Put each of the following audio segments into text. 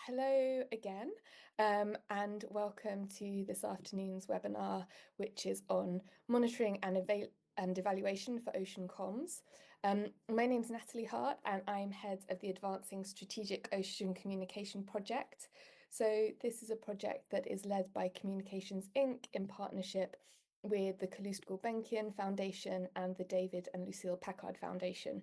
Hello again, and welcome to this afternoon's webinar, which is on monitoring and evaluation for ocean comms. My name's Natalie Hart, and I'm head of the Advancing Strategic Ocean Communication project. So this is a project that is led by Communications Inc. in partnership with the Calouste Gulbenkian Foundation and the David and Lucile Packard Foundation.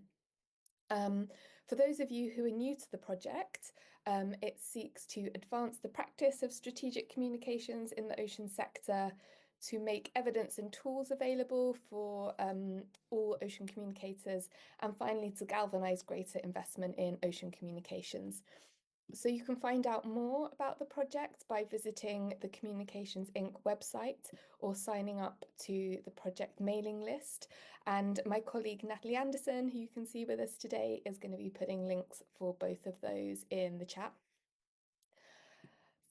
For those of you who are new to the project, it seeks to advance the practice of strategic communications in the ocean sector, to make evidence and tools available for all ocean communicators, and finally to galvanise greater investment in ocean communications. So you can find out more about the project by visiting the Communications Inc. website or signing up to the project mailing list. And my colleague Natalie Anderson, who you can see with us today, is going to be putting links for both of those in the chat.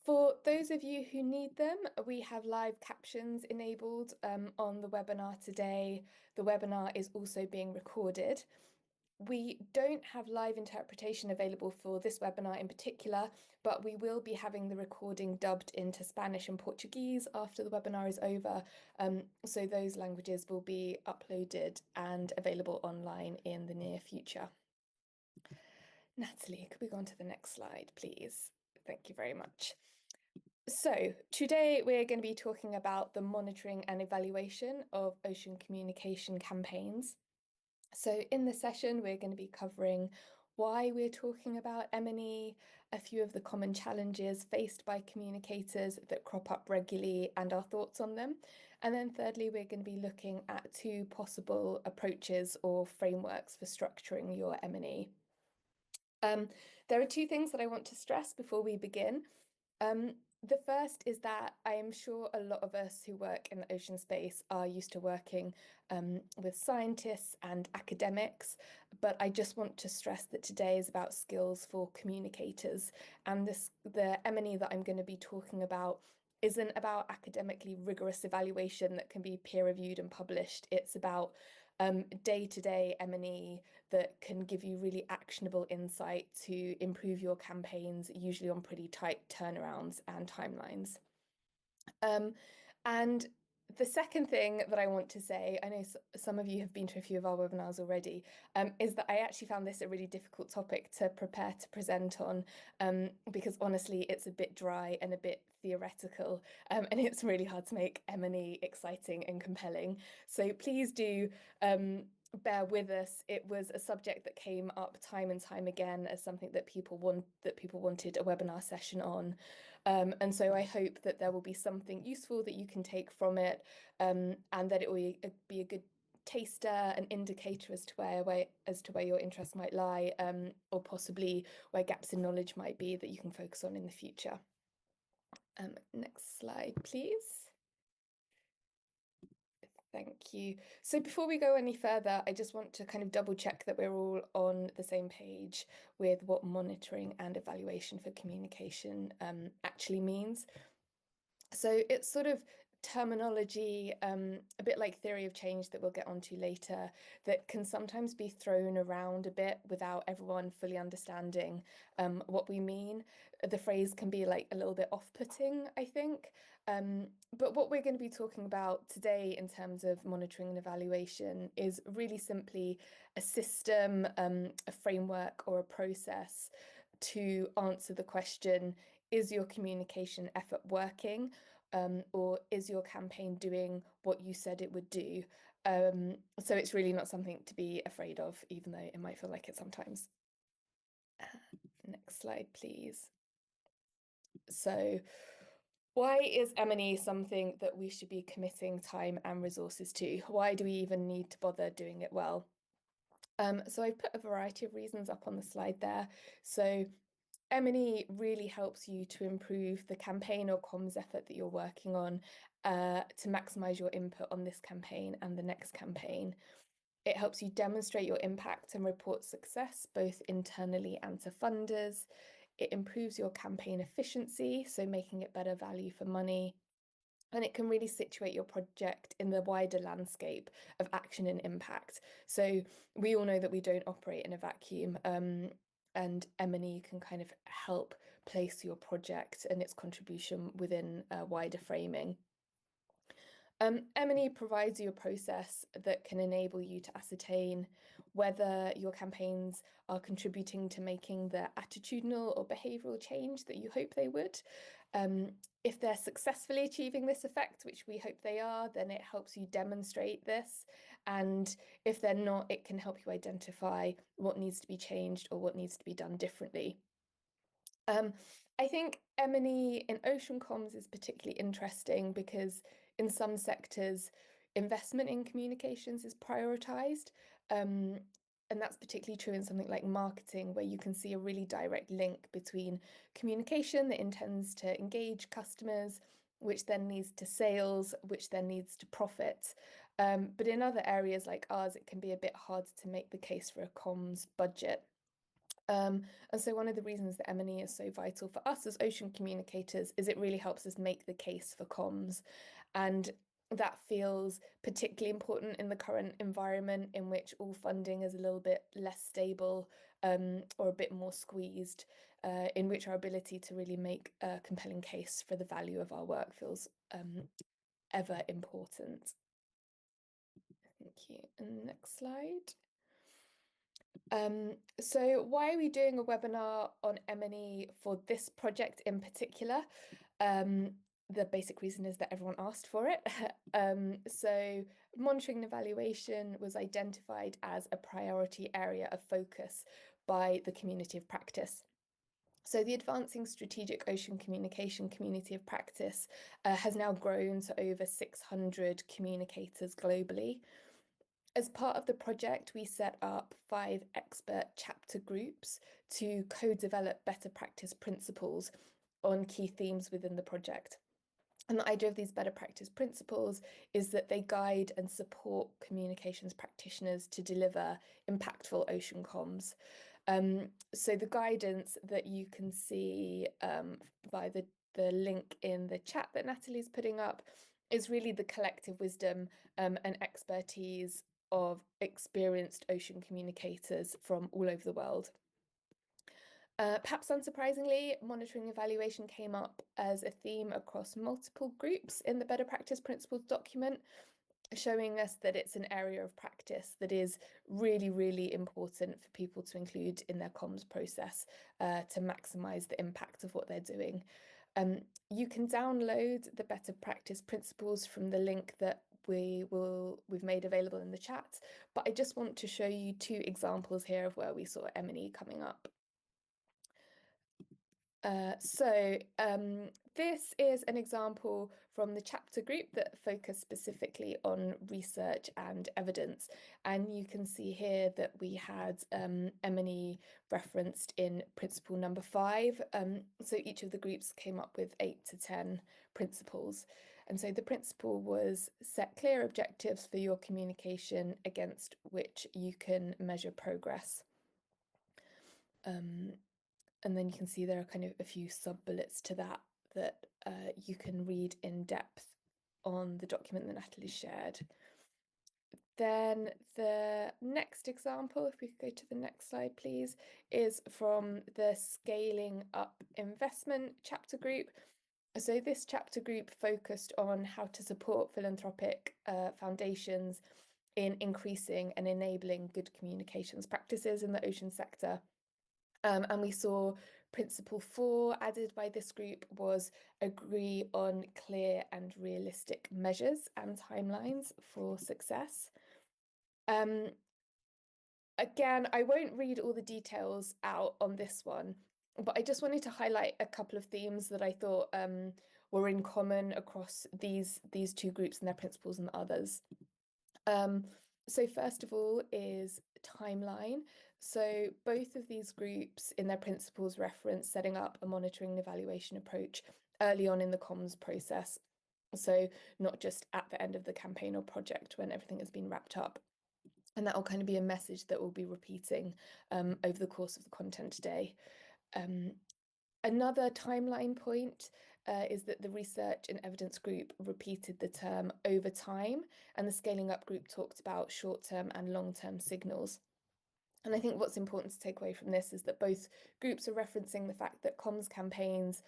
For those of you who need them, we have live captions enabled on the webinar today. The webinar is also being recorded. We don't have live interpretation available for this webinar in particular, but we will be having the recording dubbed into Spanish and Portuguese after the webinar is over. So those languages will be uploaded and available online in the near future. Natalie, could we go on to the next slide, please? Thank you very much. So today we're going to be talking about the monitoring and evaluation of ocean communication campaigns. So in the session, we're going to be covering why we're talking about M&E, a few of the common challenges faced by communicators that crop up regularly and our thoughts on them. And then thirdly, we're going to be looking at two possible approaches or frameworks for structuring your M&E. There are two things that I want to stress before we begin. The first is that I am sure a lot of us who work in the ocean space are used to working with scientists and academics, but I just want to stress that today is about skills for communicators, and the M&E that I'm going to be talking about isn't about academically rigorous evaluation that can be peer-reviewed and published. It's about day-to-day M&E that can give you really actionable insight to improve your campaigns, usually on pretty tight turnarounds and timelines. And the second thing that I want to say, I know some of you have been to a few of our webinars already, is that I actually found this a really difficult topic to prepare to present on, because honestly, it's a bit dry and a bit theoretical, and it's really hard to make M&E exciting and compelling. So please do bear with us. It was a subject that came up time and time again as something that people wanted a webinar session on. And so I hope that there will be something useful that you can take from it, and that it will be a good taster, an indicator as to where your interest might lie, or possibly where gaps in knowledge might be that you can focus on in the future. Next slide, please. Thank you. So before we go any further, I just want to kind of double check that we're all on the same page with what monitoring and evaluation for communication actually means. So it's sort of terminology, a bit like theory of change that we'll get onto later, that can sometimes be thrown around a bit without everyone fully understanding what we mean. The phrase can be like a little bit off-putting, I think. But what we're going to be talking about today in terms of monitoring and evaluation is really simply a system, a framework, or a process to answer the question, is your communication effort working? Or is your campaign doing what you said it would do? So it's really not something to be afraid of, even though it might feel like it sometimes. Next slide, please. So why is M&E something that we should be committing time and resources to? Why do we even need to bother doing it well? So I've put a variety of reasons up on the slide there. So M&E really helps you to improve the campaign or comms effort that you're working on, to maximise your input on this campaign and the next campaign. It helps you demonstrate your impact and report success, both internally and to funders. It improves your campaign efficiency, so making it better value for money. And it can really situate your project in the wider landscape of action and impact. So we all know that we don't operate in a vacuum. and M&E can kind of help place your project and its contribution within a wider framing. M&E provides you a process that can enable you to ascertain whether your campaigns are contributing to making the attitudinal or behavioural change that you hope they would. If they're successfully achieving this effect, which we hope they are, then it helps you demonstrate this. And if they're not, it can help you identify what needs to be changed or what needs to be done differently. I think M&E in ocean comms is particularly interesting because in some sectors, investment in communications is prioritised. And that's particularly true in something like marketing, where you can see a really direct link between communication that intends to engage customers, which then leads to sales, which then leads to profit. But in other areas like ours, it can be a bit hard to make the case for a comms budget. And so one of the reasons that M&E is so vital for us as ocean communicators is it really helps us make the case for comms. And that feels particularly important in the current environment in which all funding is a little bit less stable, or a bit more squeezed, in which our ability to really make a compelling case for the value of our work feels ever important. Thank you. And next slide. So why are we doing a webinar on M&E for this project in particular? The basic reason is that everyone asked for it. So monitoring and evaluation was identified as a priority area of focus by the community of practice. So the Advancing Strategic Ocean Communication Community of Practice has now grown to over 600 communicators globally. As part of the project, we set up 5 expert chapter groups to co-develop better practice principles on key themes within the project. And the idea of these better practice principles is that they guide and support communications practitioners to deliver impactful ocean comms. So the guidance that you can see via the link in the chat that Natalie's putting up is really the collective wisdom and expertise of experienced ocean communicators from all over the world. Perhaps unsurprisingly, monitoring evaluation came up as a theme across multiple groups in the Better Practice Principles document, showing us that it's an area of practice that is really, really important for people to include in their comms process to maximise the impact of what they're doing. You can download the Better Practice Principles from the link that we've made available in the chat, but I just want to show you 2 examples here of where we saw M&E coming up. This is an example from the chapter group that focused specifically on research and evidence. And you can see here that we had M&E referenced in principle number 5. So each of the groups came up with 8 to 10 principles. And so the principle was set clear objectives for your communication against which you can measure progress. And then you can see there are kind of a few sub-bullets to that you can read in depth on the document that Natalie shared. Then the next example, if we could go to the next slide, please, is from the Scaling Up Investment chapter group. So this chapter group focused on how to support philanthropic foundations in increasing and enabling good communications practices in the ocean sector. And we saw principle 4 added by this group was agree on clear and realistic measures and timelines for success. Again, I won't read all the details out on this one, but I just wanted to highlight a couple of themes that I thought were in common across these 2 groups and their principles and others. So first of all is timeline. So both of these groups in their principles reference setting up a monitoring and evaluation approach early on in the comms process. So not just at the end of the campaign or project when everything has been wrapped up. And that will kind of be a message that we'll be repeating over the course of the content today. Another timeline point is that the research and evidence group repeated the term over time, and the scaling up group talked about short-term and long-term signals. And I think what's important to take away from this is that both groups are referencing the fact that comms campaigns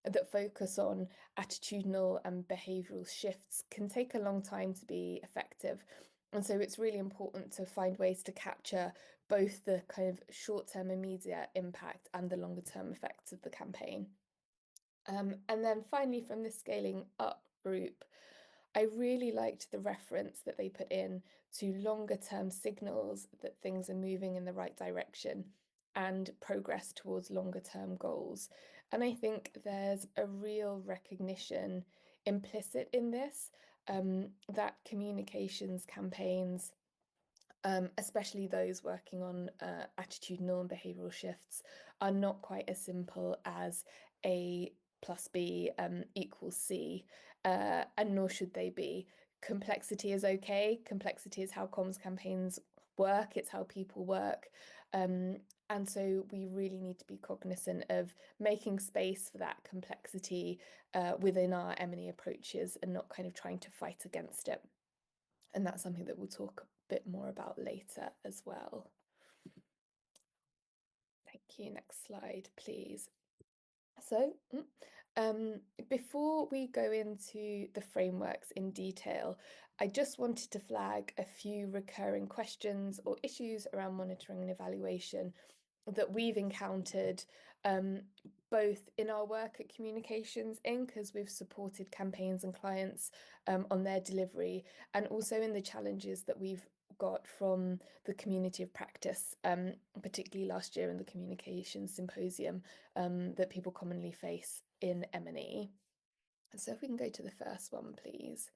that focus on attitudinal and behavioural shifts can take a long time to be effective. And so it's really important to find ways to capture both the kind of short-term immediate impact and the longer-term effects of the campaign. And then finally, from this scaling up group, I really liked the reference that they put in to longer term signals that things are moving in the right direction and progress towards longer term goals. And I think there's a real recognition implicit in this, that communications campaigns, especially those working on attitudinal and behavioural shifts, are not quite as simple as A plus B equals C, and nor should they be. Complexity is okay. Complexity is how comms campaigns work. It's how people work. And so we really need to be cognizant of making space for that complexity within our M&E approaches and not kind of trying to fight against it. And that's something that we'll talk a bit more about later as well. Thank you. Next slide, please. So, before we go into the frameworks in detail, I just wanted to flag a few recurring questions or issues around monitoring and evaluation that we've encountered, both in our work at Communications Inc., as we've supported campaigns and clients on their delivery, and also in the challenges that we've got from the community of practice, particularly last year in the Communications Symposium, that people commonly face in M&E. So if we can go to the first one, please.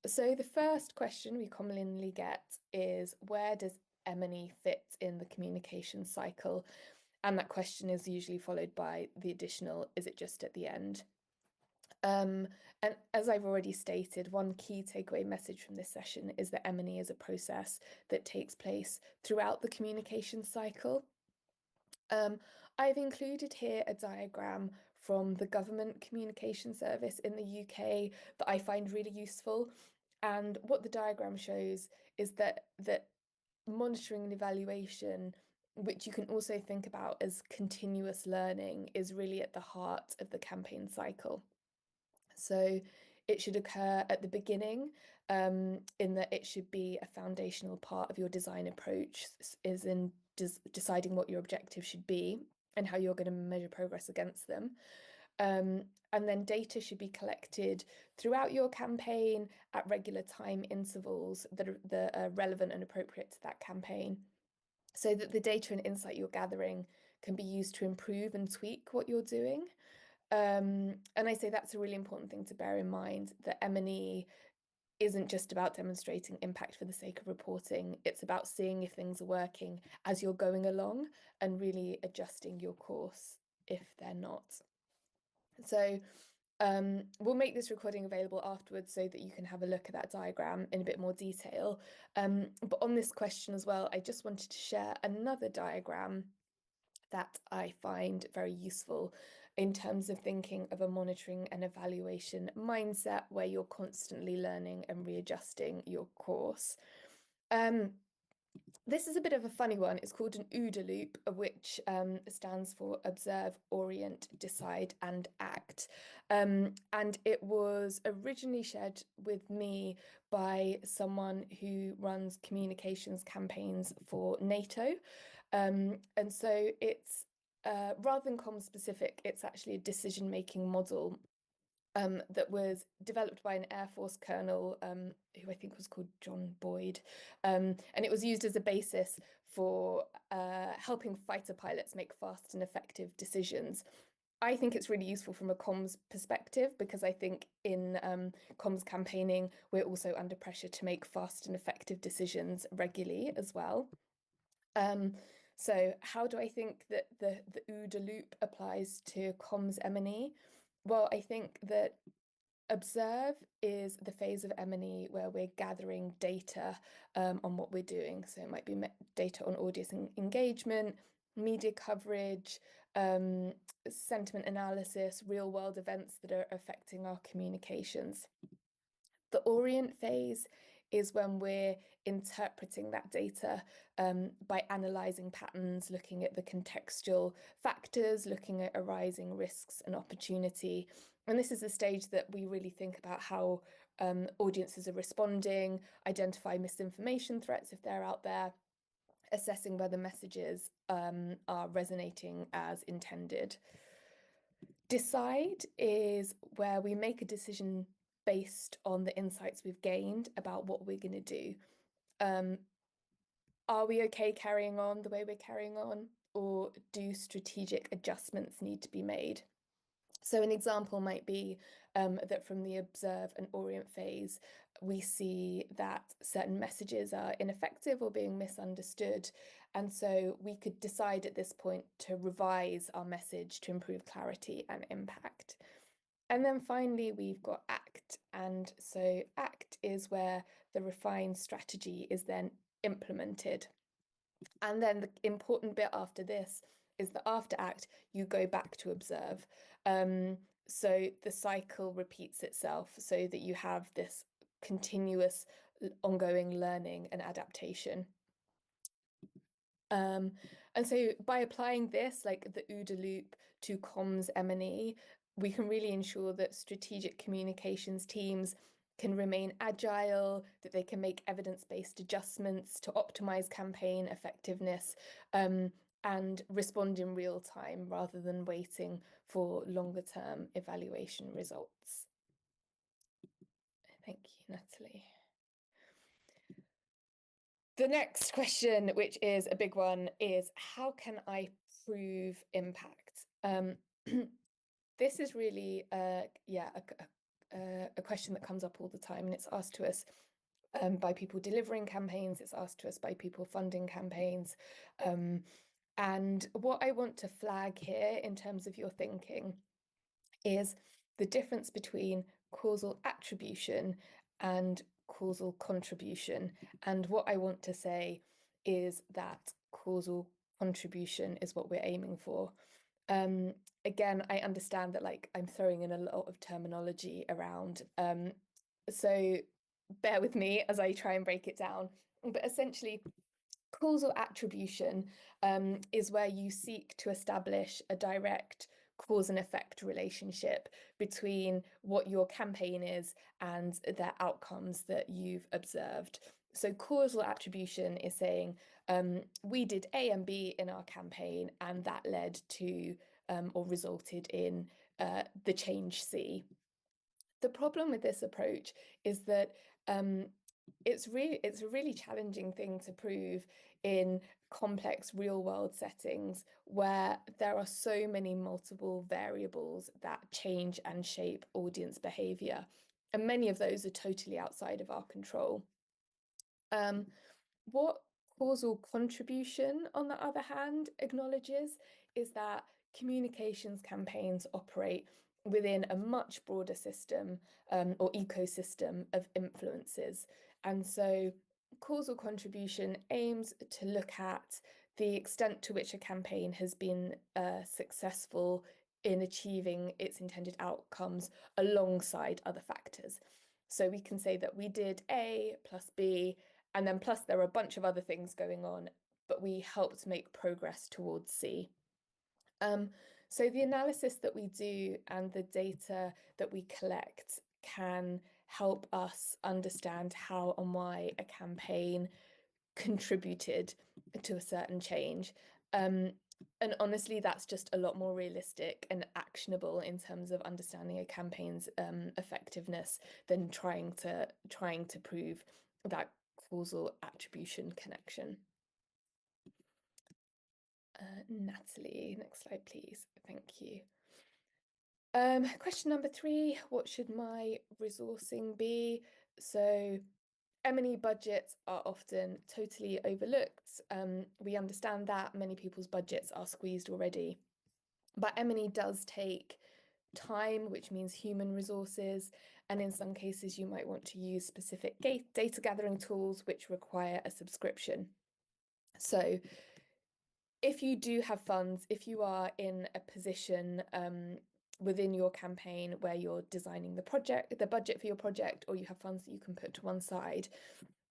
So the first question we commonly get is, where does M&E fit in the communication cycle? And that question is usually followed by the additional, is it just at the end? And as I've already stated, one key takeaway message from this session is that M&E is a process that takes place throughout the communication cycle. I've included here a diagram from the Government Communication Service in the UK that I find really useful. And what the diagram shows is that monitoring and evaluation, which you can also think about as continuous learning, is really at the heart of the campaign cycle. So it should occur at the beginning, in that it should be a foundational part of your design approach, is in deciding what your objectives should be and how you're going to measure progress against them. And then data should be collected throughout your campaign at regular time intervals that are relevant and appropriate to that campaign, so that the data and insight you're gathering can be used to improve and tweak what you're doing. And I say that's a really important thing to bear in mind, that M&E isn't just about demonstrating impact for the sake of reporting. It's about seeing if things are working as you're going along and really adjusting your course if they're not. So we'll make this recording available afterwards so that you can have a look at that diagram in a bit more detail. But on this question as well, I just wanted to share another diagram that I find very useful in terms of thinking of a monitoring and evaluation mindset where you're constantly learning and readjusting your course. This is a bit of a funny one. It's called an OODA loop, which stands for Observe, Orient, Decide and Act. And it was originally shared with me by someone who runs communications campaigns for NATO. And so it's, rather than comms specific, it's actually a decision-making model that was developed by an Air Force colonel who I think was called John Boyd. And it was used as a basis for helping fighter pilots make fast and effective decisions. I think it's really useful from a comms perspective, because I think in comms campaigning, we're also under pressure to make fast and effective decisions regularly as well. So how do I think that the OODA loop applies to comms M&E? Well, I think that observe is the phase of M&E where we're gathering data on what we're doing. So it might be data on audience engagement, media coverage, sentiment analysis, real world events that are affecting our communications. The orient phase is when we're interpreting that data by analysing patterns, looking at the contextual factors, looking at arising risks and opportunity. And this is the stage that we really think about how audiences are responding, identify misinformation threats if they're out there, assessing whether messages are resonating as intended. Decide is where we make a decision based on the insights we've gained about what we're going to do. Are we okay carrying on the way we're carrying on, or do strategic adjustments need to be made? So an example might be that from the observe and orient phase, we see that certain messages are ineffective or being misunderstood. And so we could decide at this point to revise our message to improve clarity and impact. And then finally, we've got act. And so act is where the refined strategy is then implemented. And then the important bit after this is that after act, you go back to observe. So the cycle repeats itself so that you have this continuous ongoing learning and adaptation. And so by applying this, like the OODA loop to comms M&E, we can really ensure that strategic communications teams can remain agile, that they can make evidence-based adjustments to optimize campaign effectiveness, and respond in real time rather than waiting for longer-term evaluation results. Thank you, Natalie. The next question, which is a big one, is how can I prove impact? This is really a question that comes up all the time, and it's asked to us by people delivering campaigns, it's asked to us by people funding campaigns. And what I want to flag here in terms of your thinking is the difference between causal attribution and causal contribution. And what I want to say is that causal contribution is what we're aiming for. Again, I understand that I'm throwing in a lot of terminology around, so bear with me as I try and break it down. But essentially, causal attribution is where you seek to establish a direct cause and effect relationship between what your campaign is and the outcomes that you've observed. So causal attribution is saying we did A and B in our campaign, and that led to or resulted in the change C. The problem with this approach is that it's a really challenging thing to prove in complex real world settings where there are so many multiple variables that change and shape audience behavior, and many of those are totally outside of our control. What causal contribution, on the other hand, acknowledges is that communications campaigns operate within a much broader system or ecosystem of influences. And so causal contribution aims to look at the extent to which a campaign has been successful in achieving its intended outcomes alongside other factors. So we can say that we did A plus B, and then plus there are a bunch of other things going on, but we helped make progress towards C. So the analysis that we do and the data that we collect can help us understand how and why a campaign contributed to a certain change. And honestly, that's just a lot more realistic and actionable in terms of understanding a campaign's effectiveness than trying to prove that causal attribution connection. Natalie, next slide, please. Thank you. Question number 3, what should my resourcing be? So M&E budgets are often totally overlooked. We understand that many people's budgets are squeezed already, but M&E does take time, which means human resources, and in some cases you might want to use specific data gathering tools which require a subscription. So if you do have funds, if you are in a position within your campaign where you're designing the budget for your project, or you have funds that you can put to one side.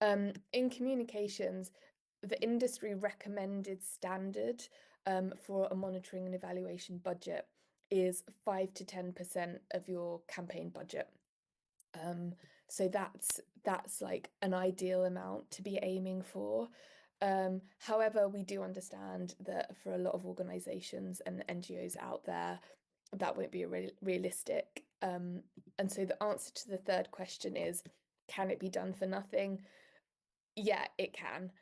In communications, the industry recommended standard for a monitoring and evaluation budget is 5 to 10% of your campaign budget. So that's like an ideal amount to be aiming for. However, we do understand that for a lot of organizations and NGOs out there, that won't be realistic. And so the answer to the third question is, can it be done for nothing? Yeah, it can.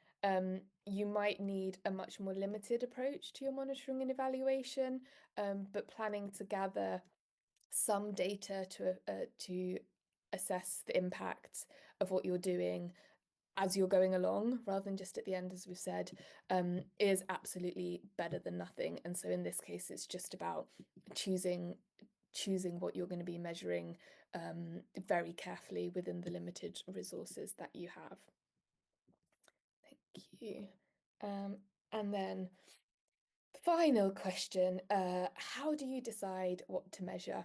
You might need a much more limited approach to your monitoring and evaluation, but planning to gather some data to assess the impact of what you're doing as you're going along, rather than just at the end, as we've said, is absolutely better than nothing. And so in this case, it's just about choosing what you're going to be measuring very carefully within the limited resources that you have. Thank you. And then final question, how do you decide what to measure?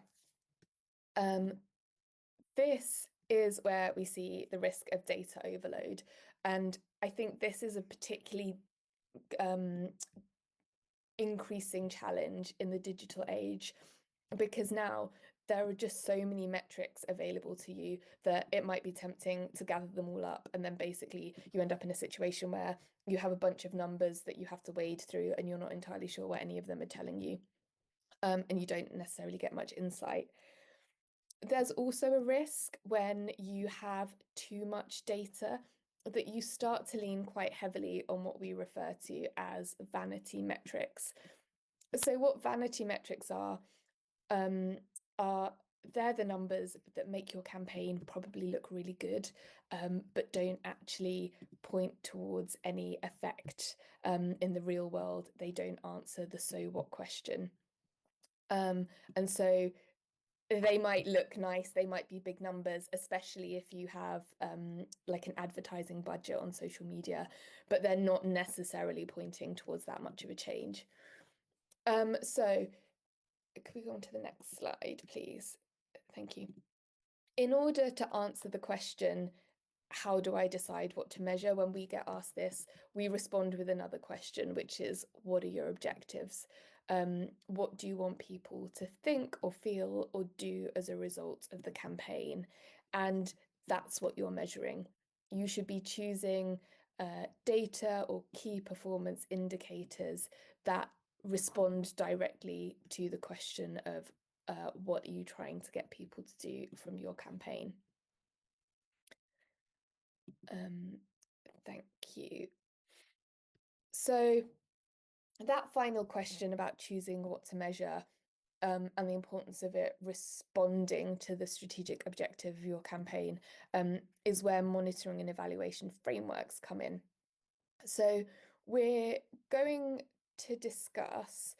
This is where we see the risk of data overload. And I think this is a particularly increasing challenge in the digital age, because now there are just so many metrics available to you that it might be tempting to gather them all up, and then basically you end up in a situation where you have a bunch of numbers that you have to wade through and you're not entirely sure what any of them are telling you, and you don't necessarily get much insight. There's also a risk when you have too much data that you start to lean quite heavily on what we refer to as vanity metrics. So what vanity metrics are they're the numbers that make your campaign probably look really good, but don't actually point towards any effect in the real world. They don't answer the so what question. And so they might look nice, they might be big numbers, especially if you have like an advertising budget on social media, but they're not necessarily pointing towards that much of a change. So could we go on to the next slide, please? Thank you. In order to answer the question, how do I decide what to measure? When we get asked this, we respond with another question, which is, what are your objectives? What do you want people to think or feel or do as a result of the campaign? And that's what you're measuring. You should be choosing data or key performance indicators that respond directly to the question of what are you trying to get people to do from your campaign? Thank you. So that final question about choosing what to measure and the importance of it responding to the strategic objective of your campaign is where monitoring and evaluation frameworks come in. So we're going to discuss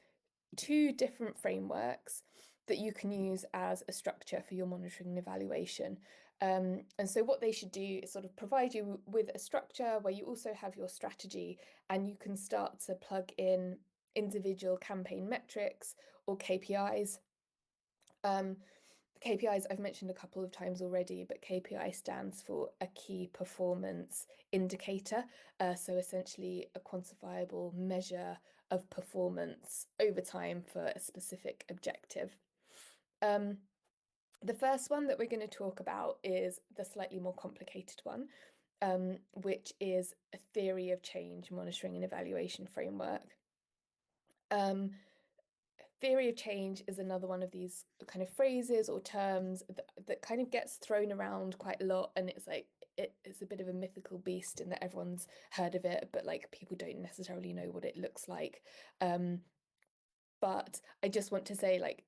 two different frameworks that you can use as a structure for your monitoring and evaluation. And so what they should do is sort of provide you with a structure where you also have your strategy, and you can start to plug in individual campaign metrics or KPIs. KPIs I've mentioned a couple of times already, but KPI stands for a key performance indicator. So essentially a quantifiable measure of performance over time for a specific objective. The first one that we're going to talk about is the slightly more complicated one, which is a theory of change monitoring and evaluation framework. Theory of change is another one of these kind of phrases or terms that kind of gets thrown around quite a lot, and it's like it's a bit of a mythical beast in that everyone's heard of it, but like people don't necessarily know what it looks like. But I just want to say, like,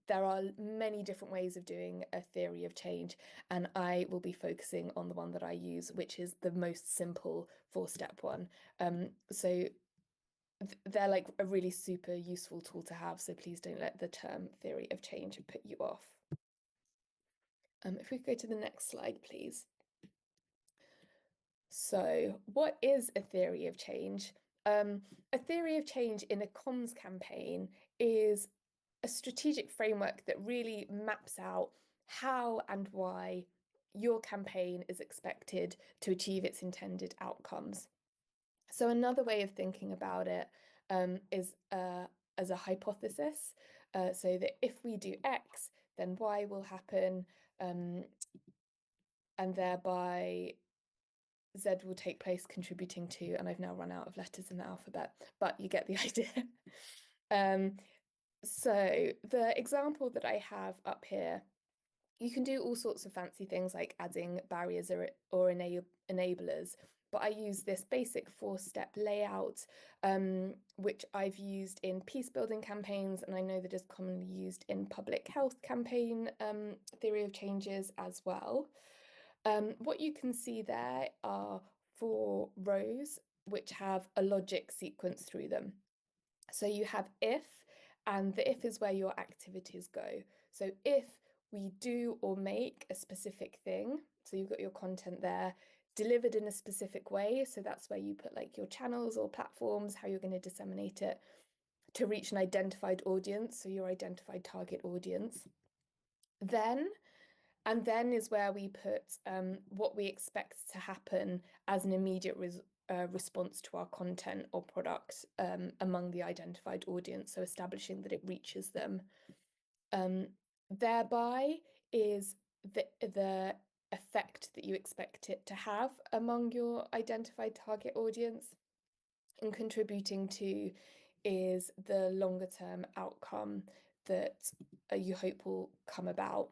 there are many different ways of doing a theory of change, and I will be focusing on the one that I use, which is the most simple 4-step one. So they're like a really super useful tool to have, so please don't let the term theory of change put you off. If we go to the next slide, please. So what is a theory of change? A theory of change in a comms campaign is a strategic framework that really maps out how and why your campaign is expected to achieve its intended outcomes. So another way of thinking about it is as a hypothesis. So that if we do X, then Y will happen, and thereby Z will take place, contributing to, and I've now run out of letters in the alphabet, but you get the idea. So the example that I have up here, you can do all sorts of fancy things like adding barriers or enablers, but I use this basic 4-step layout, which I've used in peace building campaigns, and I know that is commonly used in public health campaign theory of changes as well. What you can see there are 4 rows which have a logic sequence through them. So you have if, and the if is where your activities go. So if we do or make a specific thing, so you've got your content there delivered in a specific way. So that's where you put like your channels or platforms, how you're going to disseminate it to reach an identified audience, so your identified target audience. Then is where we put what we expect to happen as an immediate response to our content or product among the identified audience, so establishing that it reaches them. Thereby is the effect that you expect it to have among your identified target audience, and contributing to is the longer term outcome that you hope will come about.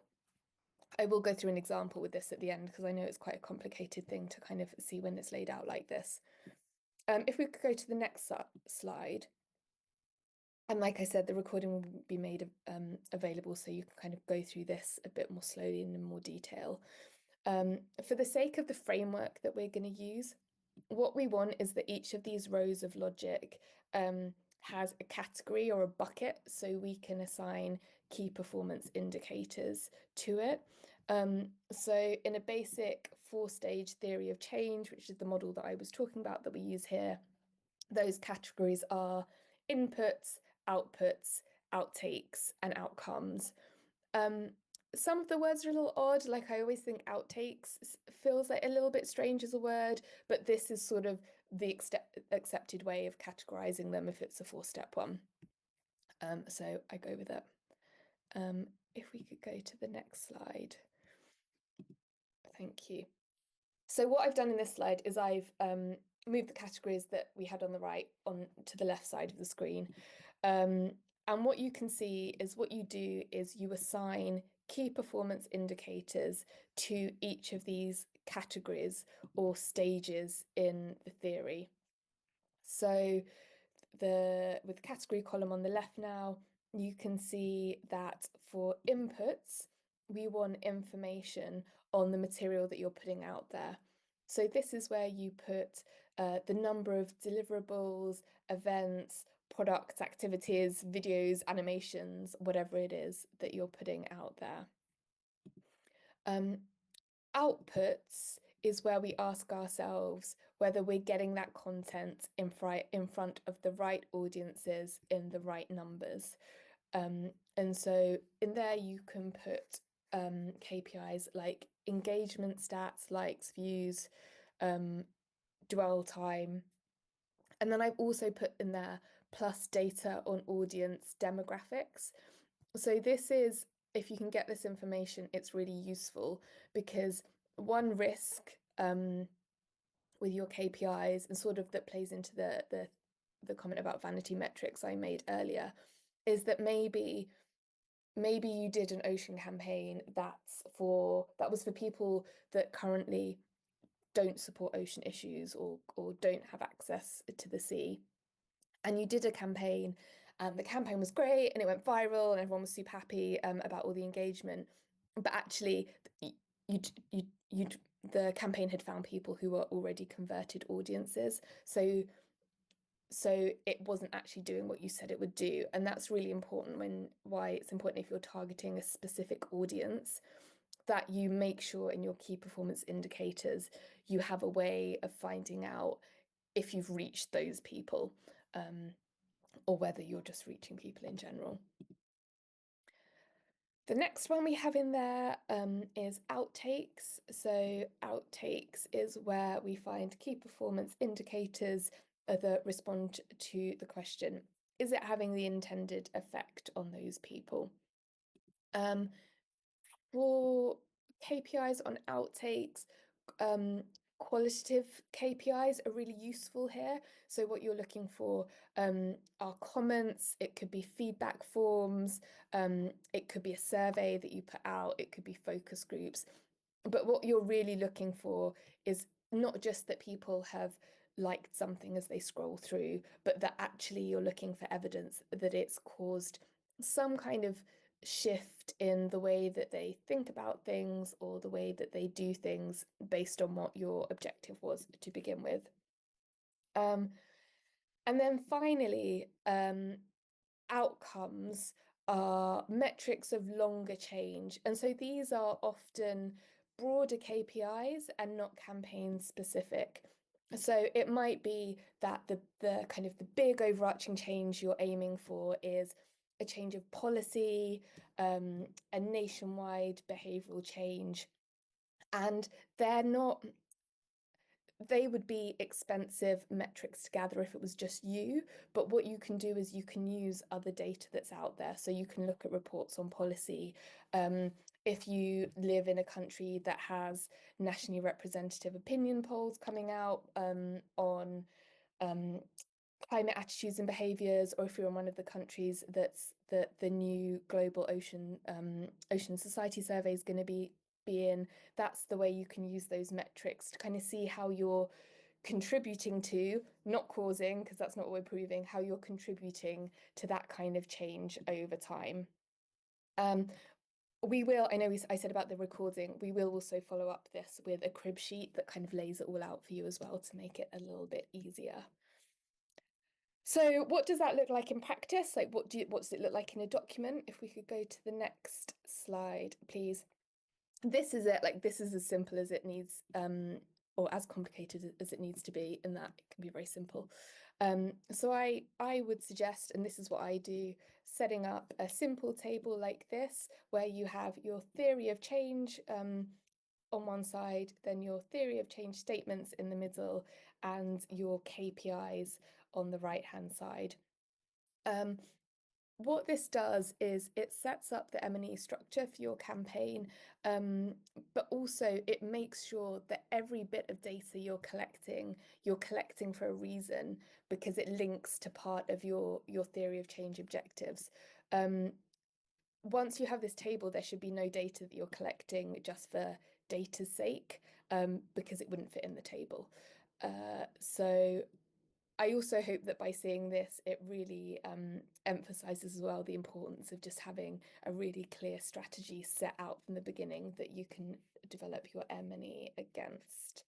I will go through an example with this at the end because I know it's quite a complicated thing to kind of see when it's laid out like this. If we could go to the next slide. And like I said, the recording will be made available so you can kind of go through this a bit more slowly and in more detail. For the sake of the framework that we're going to use, what we want is that each of these rows of logic has a category or a bucket, so we can assign key performance indicators to it. So in a basic 4-stage theory of change, which is the model that I was talking about that we use here, those categories are inputs, outputs, outtakes, and outcomes. Some of the words are a little odd, like I always think outtakes feels like a little bit strange as a word, but this is sort of the accepted way of categorizing them if it's a 4-step one. So I go with it. If we could go to the next slide. Thank you. So what I've done in this slide is I've moved the categories that we had on the right on to the left side of the screen. And what you can see is what you do is you assign key performance indicators to each of these categories or stages in the theory. So with the category column on the left now, you can see that for inputs, we want information on the material that you're putting out there. So this is where you put the number of deliverables, events, products, activities, videos, animations, whatever it is that you're putting out there. Outputs is where we ask ourselves whether we're getting that content in front of the right audiences in the right numbers. And so in there you can put KPIs like engagement stats, likes, views, dwell time. And then I've also put in there plus data on audience demographics. So this is, if you can get this information, it's really useful because one risk with your KPIs, and sort of that plays into the comment about vanity metrics I made earlier, is that maybe you did an ocean campaign that was for people that currently don't support ocean issues or don't have access to the sea. And you did a campaign, and the campaign was great and it went viral and everyone was super happy about all the engagement. But actually, the campaign had found people who were already converted audiences. So it wasn't actually doing what you said it would do. And that's really important why it's important if you're targeting a specific audience, that you make sure in your key performance indicators, you have a way of finding out if you've reached those people, or whether you're just reaching people in general. The next one we have in there is outtakes. So outtakes is where we find key performance indicators that respond to the question, is it having the intended effect on those people? For KPIs on outtakes, qualitative KPIs are really useful here. So what you're looking for are comments, it could be feedback forms, it could be a survey that you put out, it could be focus groups. But what you're really looking for is not just that people have liked something as they scroll through, but that actually you're looking for evidence that it's caused some kind of shift in the way that they think about things or the way that they do things based on what your objective was to begin with. And then finally, outcomes are metrics of longer change. And so these are often broader KPIs and not campaign specific. So it might be that the kind of the big overarching change you're aiming for is a change of policy, a nationwide behavioural change, and they would be expensive metrics to gather if it was just you, but what you can do is you can use other data that's out there. So you can look at reports on policy. If you live in a country that has nationally representative opinion polls coming out on climate attitudes and behaviours, or if you're in one of the countries that's the new global ocean society survey is going to be in, that's the way you can use those metrics to kind of see how you're contributing to, not causing, because that's not what we're proving, how you're contributing to that kind of change over time. We will, I said about the recording, we will also follow up this with a crib sheet that kind of lays it all out for you as well to make it a little bit easier. So what does that look like in practice? Like what does it look like in a document? If we could go to the next slide, please. This is it, like this is as simple as it needs, or as complicated as it needs to be, and that it can be very simple. So I would suggest, and this is what I do, setting up a simple table like this, where you have your theory of change on one side, then your theory of change statements in the middle, and your KPIs on the right-hand side. What this does is it sets up the M&E structure for your campaign, but also it makes sure that every bit of data you're collecting for a reason, because it links to part of your theory of change objectives. Once you have this table, there should be no data that you're collecting just for data's sake, because it wouldn't fit in the table. So I also hope that by seeing this, it really emphasizes as well the importance of just having a really clear strategy set out from the beginning that you can develop your M&E against.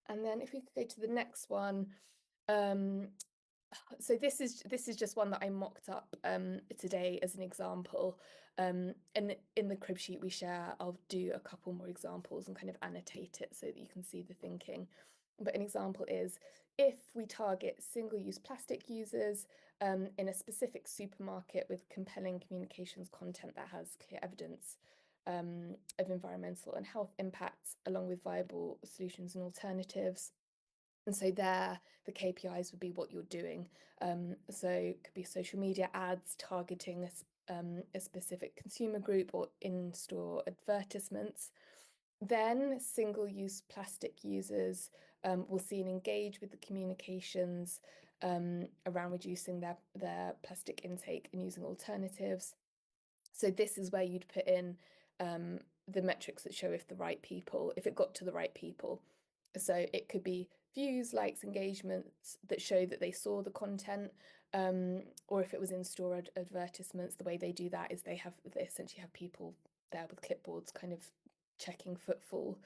And then if we could go to the next one, so this is just one that I mocked up today as an example. And in the crib sheet we share, I'll do a couple more examples and kind of annotate it so that you can see the thinking. But an example is, if we target single-use plastic users in a specific supermarket with compelling communications content that has clear evidence of environmental and health impacts, along with viable solutions and alternatives. And so there, the KPIs would be what you're doing. So it could be social media ads targeting a specific consumer group, or in-store advertisements. Then single-use plastic users will see and engage with the communications around reducing their plastic intake and using alternatives. So this is where you'd put in the metrics that show if it got to the right people. So it could be views, likes, engagements that show that they saw the content, or if it was in-store advertisements, the way they do that is they essentially have people there with clipboards kind of checking footfall.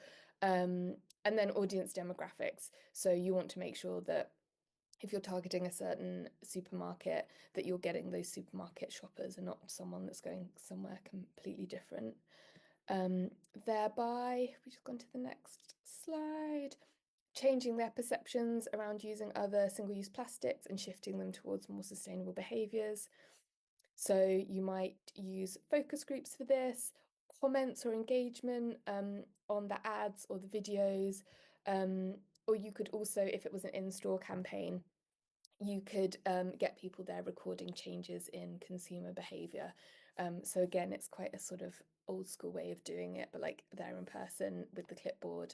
And then audience demographics. So you want to make sure that if you're targeting a certain supermarket, that you're getting those supermarket shoppers and not someone that's going somewhere completely different. Thereby, we just gone to the next slide, changing their perceptions around using other single-use plastics and shifting them towards more sustainable behaviours. So you might use focus groups for this, comments or engagement on the ads or the videos, or you could also, if it was an in-store campaign, you could get people there recording changes in consumer behavior. So again, it's quite a sort of old school way of doing it, but like there in person with the clipboard,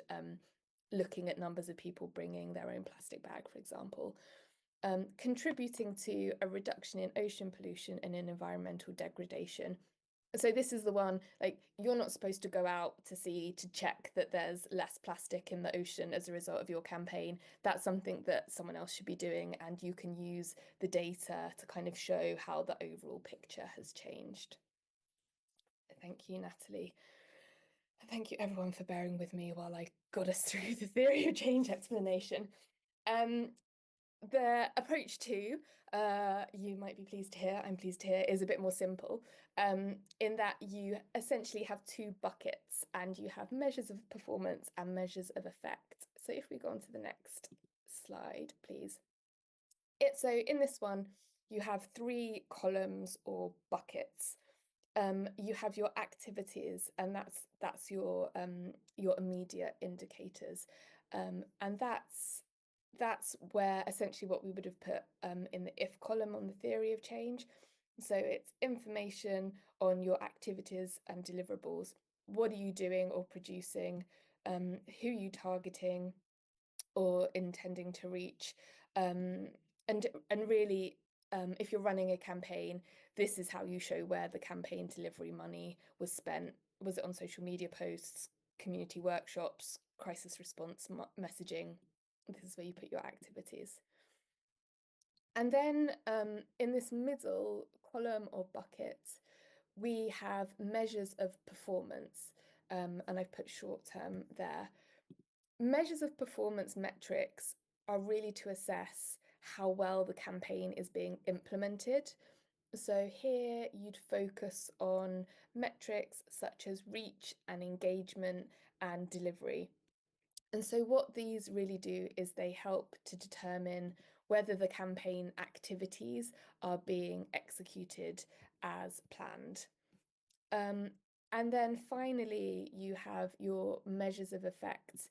looking at numbers of people bringing their own plastic bag, for example. Contributing to a reduction in ocean pollution and in environmental degradation. So this is the one, like you're not supposed to go out to sea to check that there's less plastic in the ocean as a result of your campaign. That's something that someone else should be doing, and you can use the data to kind of show how the overall picture has changed. Thank you, Natalie. Thank you everyone for bearing with me while I got us through the theory of change explanation. The approach to, you might be pleased to hear, I'm pleased to hear, is a bit more simple, in that you essentially have two buckets and you have measures of performance and measures of effect. So if we go on to the next slide, please. So in this one, you have three columns or buckets. You have your activities, and that's your immediate indicators, and that's where essentially what we would have put in the if column on the theory of change. So it's information on your activities and deliverables. What are you doing or producing? Who are you targeting or intending to reach? And really, if you're running a campaign, this is how you show where the campaign delivery money was spent. Was it on social media posts, community workshops, crisis response messaging? This is where you put your activities. And then in this middle column or bucket, we have measures of performance, and I've put short term there. Measures of performance metrics are really to assess how well the campaign is being implemented. So here you'd focus on metrics such as reach and engagement and delivery. And so what these really do is they help to determine whether the campaign activities are being executed as planned. And then finally, you have your measures of effect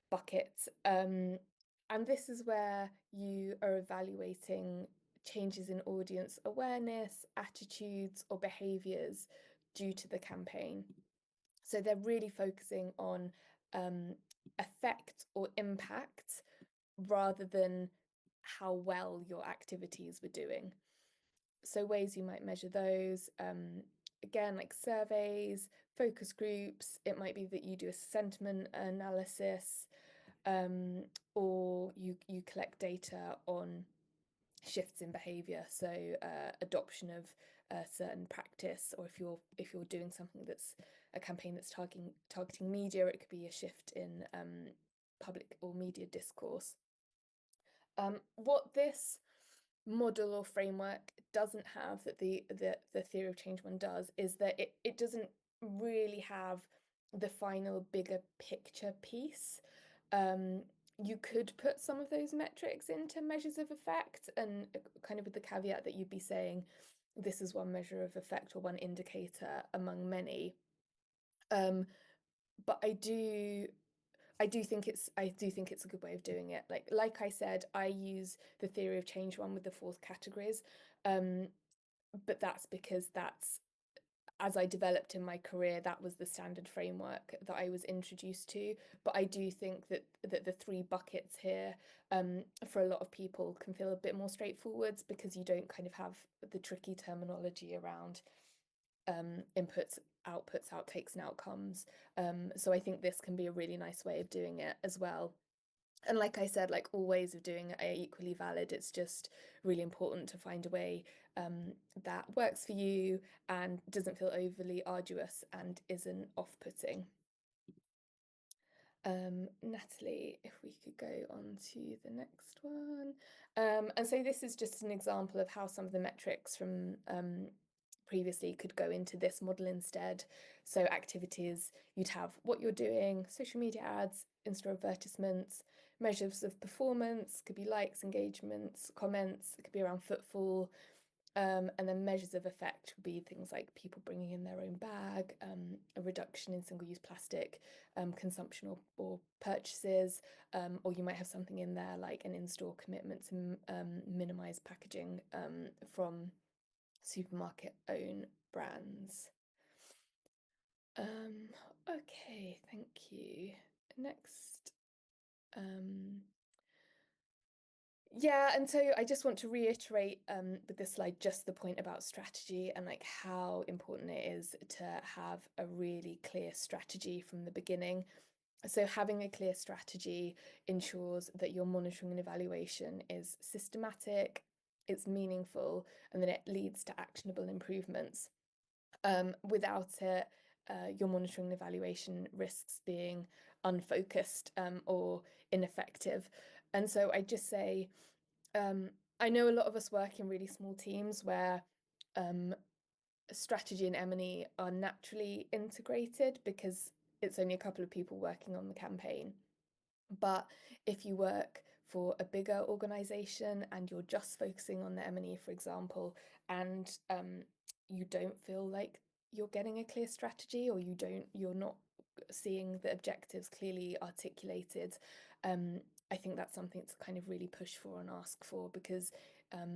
bucket. And this is where you are evaluating changes in audience awareness, attitudes, or behaviours due to the campaign. So they're really focusing on effect or impact rather than how well your activities were doing. So ways you might measure those, again, like surveys, focus groups, it might be that you do a sentiment analysis, or you collect data on shifts in behavior, so adoption of a certain practice, or if you're doing something that's a campaign that's targeting media, it could be a shift in public or media discourse. What this model or framework doesn't have that the theory of change one does is that it doesn't really have the final bigger picture piece. You could put some of those metrics into measures of effect, and kind of with the caveat that you'd be saying this is one measure of effect or one indicator among many. But I do think it's a good way of doing it. Like I said, I use the theory of change one with the 4 categories, but that's because that's, as I developed in my career, that was the standard framework that I was introduced to. But I do think that the 3 buckets here, for a lot of people, can feel a bit more straightforward because you don't kind of have the tricky terminology around inputs, outputs, outtakes, and outcomes. So I think this can be a really nice way of doing it as well. And like I said, like all ways of doing it are equally valid. It's just really important to find a way that works for you and doesn't feel overly arduous and isn't off-putting. Natalie, if we could go on to the next one. And so this is just an example of how some of the metrics from previously could go into this model instead. So activities, you'd have what you're doing, social media ads, in-store advertisements, measures of performance, could be likes, engagements, comments, it could be around footfall, And then measures of effect would be things like people bringing in their own bag, a reduction in single-use plastic consumption or purchases, or you might have something in there like an in-store commitment to minimize packaging from supermarket-owned brands. Okay, thank you. Next. Yeah, and so I just want to reiterate with this slide just the point about strategy and like how important it is to have a really clear strategy from the beginning. So having a clear strategy ensures that your monitoring and evaluation is systematic, it's meaningful, and that it leads to actionable improvements. Without it, your monitoring and evaluation risks being unfocused or ineffective. And so I just say, um, I know a lot of us work in really small teams where um, strategy and M&E are naturally integrated because it's only a couple of people working on the campaign. But if you work for a bigger organization and you're just focusing on the M&E, for example, and you don't feel like you're getting a clear strategy or you're not seeing the objectives clearly articulated, I think that's something to kind of really push for and ask for because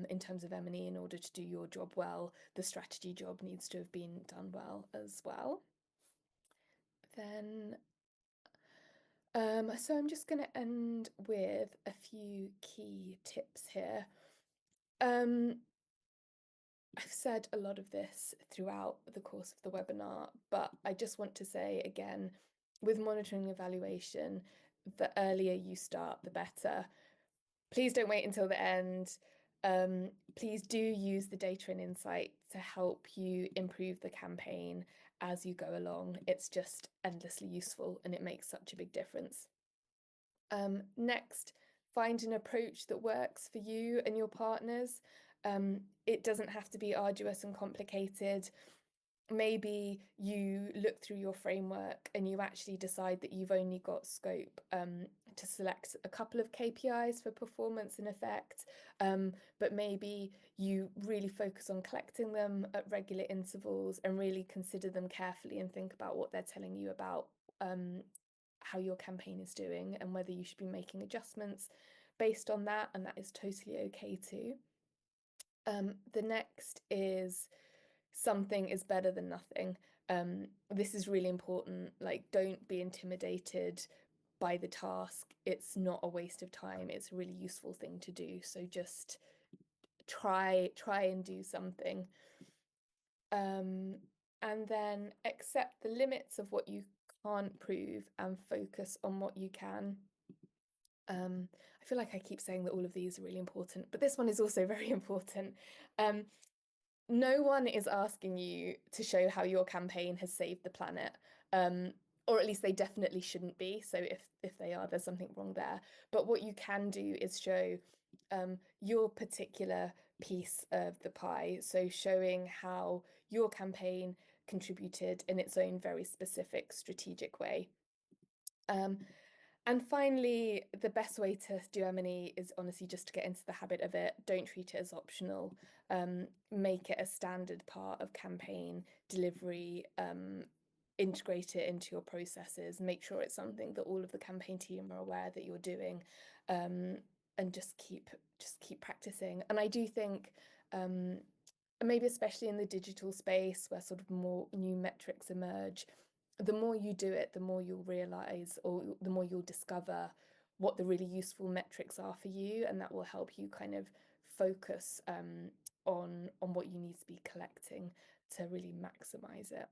in terms of M&E, in order to do your job well, the strategy job needs to have been done well as well. Then so I'm just going to end with a few key tips here. I've said a lot of this throughout the course of the webinar, but I just want to say again, with monitoring and evaluation, the earlier you start, the better. Please don't wait until the end. Please do use the data and insight to help you improve the campaign as you go along. It's just endlessly useful and it makes such a big difference. Next, find an approach that works for you and your partners. It doesn't have to be arduous and complicated. Maybe you look through your framework and you actually decide that you've only got scope to select a couple of KPIs for performance and effect, but maybe you really focus on collecting them at regular intervals and really consider them carefully and think about what they're telling you about how your campaign is doing and whether you should be making adjustments based on that, and that is totally okay too. The next is something is better than nothing. This is really important. Like, don't be intimidated by the task. It's not a waste of time. It's a really useful thing to do. So just try and do something. And then accept the limits of what you can't prove and focus on what you can. I feel like I keep saying that all of these are really important, but this one is also very important. No one is asking you to show how your campaign has saved the planet, or at least they definitely shouldn't be. So if they are, there's something wrong there. But what you can do is show your particular piece of the pie. So showing how your campaign contributed in its own very specific strategic way. And finally, the best way to do M&E is honestly just to get into the habit of it. Don't treat it as optional. Make it a standard part of campaign delivery. Integrate it into your processes. Make sure it's something that all of the campaign team are aware that you're doing, and just keep practicing. And I do think, maybe especially in the digital space where sort of more new metrics emerge, the more you do it, the more you'll realize or the more you'll discover what the really useful metrics are for you, and that will help you kind of focus on what you need to be collecting to really maximize it.